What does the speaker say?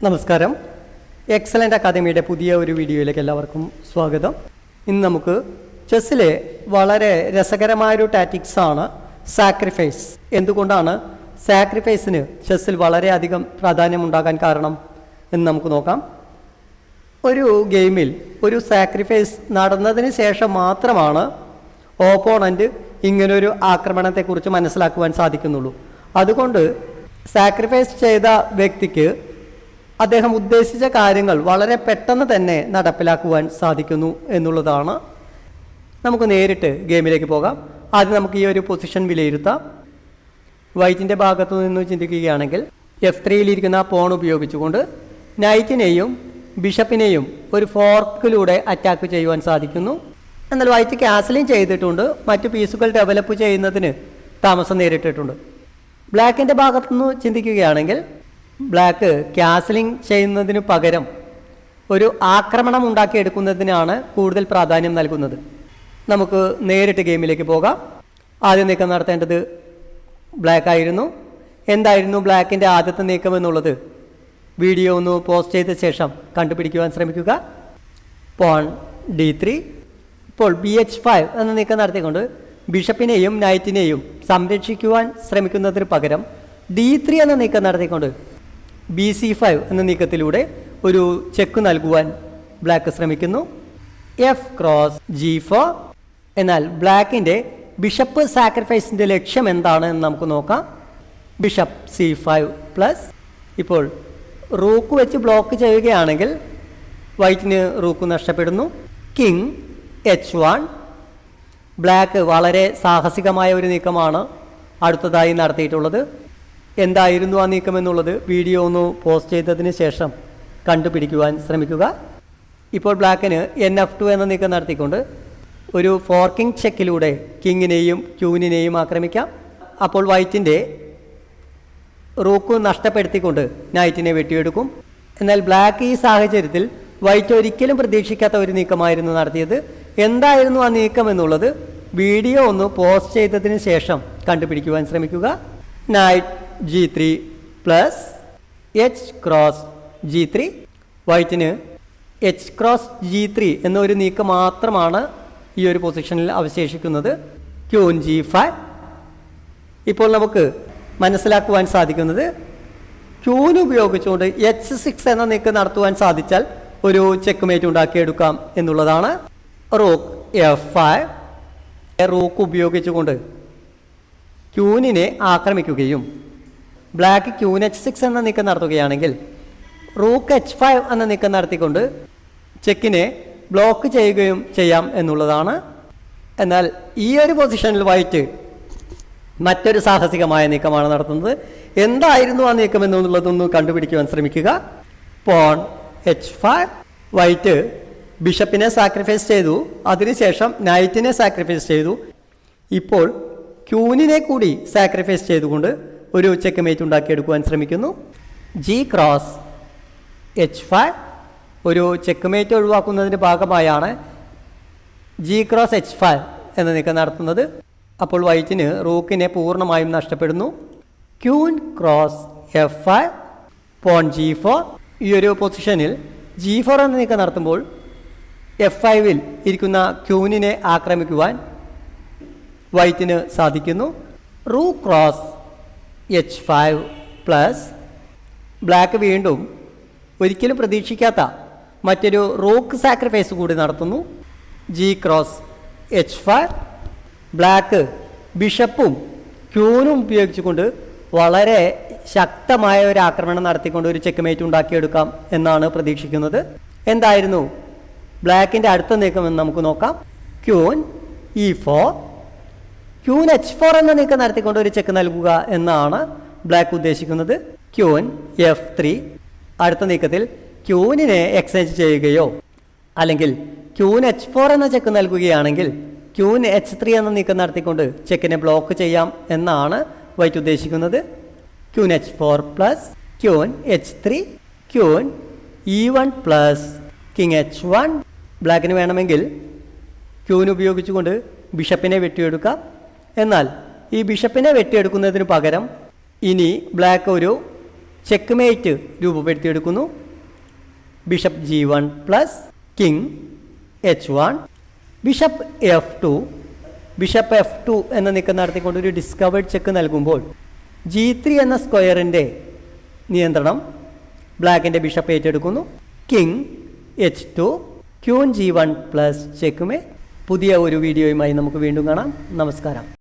നമസ്കാരം. എക്സലൻ്റ് അക്കാദമിയുടെ പുതിയ ഒരു വീഡിയോയിലേക്ക് എല്ലാവർക്കും സ്വാഗതം. ഇന്ന് നമുക്ക് ചെസ്സിലെ വളരെ രസകരമായൊരു ടാറ്റിക്സാണ് സാക്രിഫൈസ്. എന്തുകൊണ്ടാണ് സാക്രിഫൈസിന് ചെസ്സിൽ വളരെയധികം പ്രാധാന്യമുണ്ടാകാൻ കാരണം എന്ന് നമുക്ക് നോക്കാം. ഒരു ഗെയിമിൽ ഒരു സാക്രിഫൈസ് നടന്നതിന് ശേഷം മാത്രമാണ് ഓപ്പോണൻ്റ് ഇങ്ങനൊരു ആക്രമണത്തെക്കുറിച്ച് മനസ്സിലാക്കുവാൻ സാധിക്കുന്നുള്ളൂ. അതുകൊണ്ട് സാക്രിഫൈസ് ചെയ്ത വ്യക്തിക്ക് അദ്ദേഹം ഉദ്ദേശിച്ച കാര്യങ്ങൾ വളരെ പെട്ടെന്ന് തന്നെ നടപ്പിലാക്കുവാൻ സാധിക്കുന്നു എന്നുള്ളതാണ്. നമുക്ക് നേരിട്ട് ഗെയിമിലേക്ക് പോകാം. ആദ്യം നമുക്ക് ഈ ഒരു പൊസിഷൻ വിലയിരുത്താം. വൈറ്റിൻ്റെ ഭാഗത്തു നിന്ന് ചിന്തിക്കുകയാണെങ്കിൽ F3-യിലിരിക്കുന്ന പോൺ ഉപയോഗിച്ചുകൊണ്ട് നൈറ്റിനെയും ബിഷപ്പിനെയും ഒരു ഫോർക്കിലൂടെ അറ്റാക്ക് ചെയ്യുവാൻ സാധിക്കുന്നു. എന്നാൽ വൈറ്റ് ക്യാസലിംഗ് ചെയ്തിട്ടുണ്ട്. മറ്റു പീസുകൾ ഡെവലപ്പ് ചെയ്യുന്നതിന് താമസം നേരിട്ടിട്ടുണ്ട്. ബ്ലാക്കിൻ്റെ ഭാഗത്തുനിന്ന് ചിന്തിക്കുകയാണെങ്കിൽ ബ്ലാക്ക് ക്യാസലിംഗ് ചെയ്യുന്നതിന് പകരം ഒരു ആക്രമണം ഉണ്ടാക്കിയെടുക്കുന്നതിനാണ് കൂടുതൽ പ്രാധാന്യം നൽകുന്നത്. നമുക്ക് നേരിട്ട് ഗെയിമിലേക്ക് പോകാം. ആദ്യം നീക്കം നടത്തേണ്ടത് ബ്ലാക്ക് ആയിരുന്നു. എന്തായിരുന്നു ബ്ലാക്കിൻ്റെ ആദ്യത്തെ നീക്കം എന്നുള്ളത് വീഡിയോ ഒന്ന് പോസ്റ്റ് ചെയ്ത ശേഷം കണ്ടുപിടിക്കുവാൻ ശ്രമിക്കുക. Porn D3. ഇപ്പോൾ BH5 എന്ന നീക്കം നടത്തിക്കൊണ്ട് ബിഷപ്പിനെയും നൈറ്റിനെയും സംരക്ഷിക്കുവാൻ ശ്രമിക്കുന്നതിന് പകരം D3 എന്ന നീക്കം നടത്തിക്കൊണ്ട് BC5 എന്ന നീക്കത്തിലൂടെ ഒരു ചെക്ക് നൽകുവാൻ ബ്ലാക്ക് ശ്രമിക്കുന്നു. F cross G4. എന്നാൽ ബ്ലാക്കിൻ്റെ ബിഷപ്പ് സാക്രിഫൈസിൻ്റെ ലക്ഷ്യം എന്താണ് എന്ന് നമുക്ക് നോക്കാം. Bishop C5+. ഇപ്പോൾ റൂക്ക് വെച്ച് ബ്ലോക്ക് ചെയ്യുകയാണെങ്കിൽ വൈറ്റിന് റൂക്ക് നഷ്ടപ്പെടുന്നു. King H1. ബ്ലാക്ക് വളരെ സാഹസികമായ ഒരു നീക്കമാണ് അടുത്തതായി നടത്തിയിട്ടുള്ളത്. എന്തായിരുന്നു ആ നീക്കം എന്നുള്ളത് വീഡിയോ ഒന്ന് പോസ്റ്റ് ചെയ്തതിന് ശേഷം കണ്ടുപിടിക്കുവാൻ ശ്രമിക്കുക. ഇപ്പോൾ ബ്ലാക്കിന് NF2 എന്ന നീക്കം നടത്തിക്കൊണ്ട് ഒരു ഫോർക്കിംഗ് ചെക്കിലൂടെ കിങ്ങിനെയും ക്യൂനിനെയും ആക്രമിക്കാം. അപ്പോൾ വൈറ്റിൻ്റെ റൂക്ക് നഷ്ടപ്പെടുത്തിക്കൊണ്ട് നൈറ്റിനെ വെട്ടിയെടുക്കും. എന്നാൽ ബ്ലാക്ക് ഈ സാഹചര്യത്തിൽ വൈറ്റ് ഒരിക്കലും പ്രതീക്ഷിക്കാത്ത ഒരു നീക്കമായിരുന്നു നടത്തിയത്. എന്തായിരുന്നു ആ നീക്കം എന്നുള്ളത് വീഡിയോ ഒന്ന് പോസ്റ്റ് ചെയ്തതിന് ശേഷം കണ്ടുപിടിക്കുവാൻ ശ്രമിക്കുക. Night G3 plus H cross G3. വൈറ്റിന് H cross G3 എന്നൊരു നീക്കം മാത്രമാണ് ഈ ഒരു പൊസിഷനിൽ അവശേഷിക്കുന്നത്. Queen G5. ഇപ്പോൾ നമുക്ക് മനസ്സിലാക്കുവാൻ സാധിക്കുന്നത് ക്യൂൻ ഉപയോഗിച്ചുകൊണ്ട് H6 എന്ന നീക്കം നടത്തുവാൻ സാധിച്ചാൽ ഒരു ചെക്ക് മേറ്റ് ഉണ്ടാക്കിയെടുക്കാം എന്നുള്ളതാണ്. Rook F5. റൂക്ക് ഉപയോഗിച്ചുകൊണ്ട് ക്യൂനിനെ ആക്രമിക്കുകയും ബ്ലാക്ക് ക്യൂൻ H6 എന്ന നീക്കം നടത്തുകയാണെങ്കിൽ റൂക്ക് H5 എന്ന നീക്കം നടത്തിക്കൊണ്ട് ചെക്കിനെ ബ്ലോക്ക് ചെയ്യുകയും ചെയ്യാം എന്നുള്ളതാണ്. എന്നാൽ ഈ ഒരു പൊസിഷനിൽ വൈറ്റ് മറ്റൊരു സാഹസികമായ നീക്കമാണ് നടത്തുന്നത്. എന്തായിരുന്നു ആ നീക്കം എന്നുള്ളതൊന്ന് കണ്ടുപിടിക്കുവാൻ ശ്രമിക്കുക. Porn H5. വൈറ്റ് ബിഷപ്പിനെ സാക്രിഫൈസ് ചെയ്തു. അതിനുശേഷം നൈറ്റിനെ സാക്രിഫൈസ് ചെയ്തു. ഇപ്പോൾ ക്യൂനിനെ കൂടി സാക്രിഫൈസ് ചെയ്തുകൊണ്ട് ഒരു ചെക്ക് മേറ്റ് ഉണ്ടാക്കിയെടുക്കുവാൻ ശ്രമിക്കുന്നു. G cross H5. ഒരു ചെക്ക് മേറ്റ് ഒഴിവാക്കുന്നതിൻ്റെ ഭാഗമായാണ് G ക്രോസ് H5 എന്ന നീക്കം നടത്തുന്നത്. അപ്പോൾ വൈറ്റിന് റൂക്കിനെ പൂർണ്ണമായും നഷ്ടപ്പെടുന്നു. Queen cross F5. Pawn G4. ഈ ഒരു പൊസിഷനിൽ G4 എന്ന നീക്കം നടത്തുമ്പോൾ F5-ൽ ഇരിക്കുന്ന ക്യൂനിനെ ആക്രമിക്കുവാൻ വൈറ്റിന് സാധിക്കുന്നു. Rook cross H5+. ബ്ലാക്ക് വീണ്ടും ഒരിക്കലും പ്രതീക്ഷിക്കാത്ത മറ്റൊരു റൂക്ക് സാക്രിഫൈസ് കൂടി നടത്തുന്നു. G cross H5. ബ്ലാക്ക് ബിഷപ്പും ക്യൂനും ഉപയോഗിച്ചുകൊണ്ട് വളരെ ശക്തമായ ഒരു ആക്രമണം നടത്തിക്കൊണ്ട് ഒരു ചെക്ക് മേറ്റ് ഉണ്ടാക്കിയെടുക്കാം എന്നാണ് പ്രതീക്ഷിക്കുന്നത്. എന്തായിരുന്നു ബ്ലാക്കിൻ്റെ അടുത്ത നീക്കം എന്ന് നമുക്ക് നോക്കാം. Queen E4. ക്യൂൻ H4 എന്ന നീക്കം നടത്തിക്കൊണ്ട് ഒരു ചെക്ക് നൽകുക എന്നാണ് ബ്ലാക്ക് ഉദ്ദേശിക്കുന്നത്. Queen F3. അടുത്ത നീക്കത്തിൽ ക്യൂനിനെ എക്സ്ചേഞ്ച് ചെയ്യുകയോ അല്ലെങ്കിൽ ക്യൂൻ H4 എന്ന ചെക്ക് നൽകുകയാണെങ്കിൽ ക്യൂൻ H3 എന്ന നീക്കം നടത്തിക്കൊണ്ട് ചെക്കിനെ ബ്ലോക്ക് ചെയ്യാം എന്നാണ് വൈറ്റ് ഉദ്ദേശിക്കുന്നത്. Queen H4+. Queen H3. Queen E1+ king H1. ബ്ലാക്കിന് വേണമെങ്കിൽ ക്യൂൻ ഉപയോഗിച്ചുകൊണ്ട് ബിഷപ്പിനെ വെട്ടിയെടുക്കാം. എന്നാൽ ഈ ബിഷപ്പിനെ വെട്ടിയെടുക്കുന്നതിന് പകരം ഇനി ബ്ലാക്ക് ഒരു ചെക്ക് രൂപപ്പെടുത്തിയെടുക്കുന്നു. Bishop G1 plus king H1, bishop F2. Bishop F2 എന്ന നീക്കം നടത്തിക്കൊണ്ട് ഒരു ഡിസ്കവേർഡ് ചെക്ക് നൽകുമ്പോൾ G3 എന്ന സ്ക്വയറിൻ്റെ നിയന്ത്രണം ബ്ലാക്കിൻ്റെ ബിഷപ്പ് ഏറ്റെടുക്കുന്നു. King H2, queen G1 plus checkmate. പുതിയ ഒരു വീഡിയോയുമായി നമുക്ക് വീണ്ടും കാണാം. നമസ്കാരം.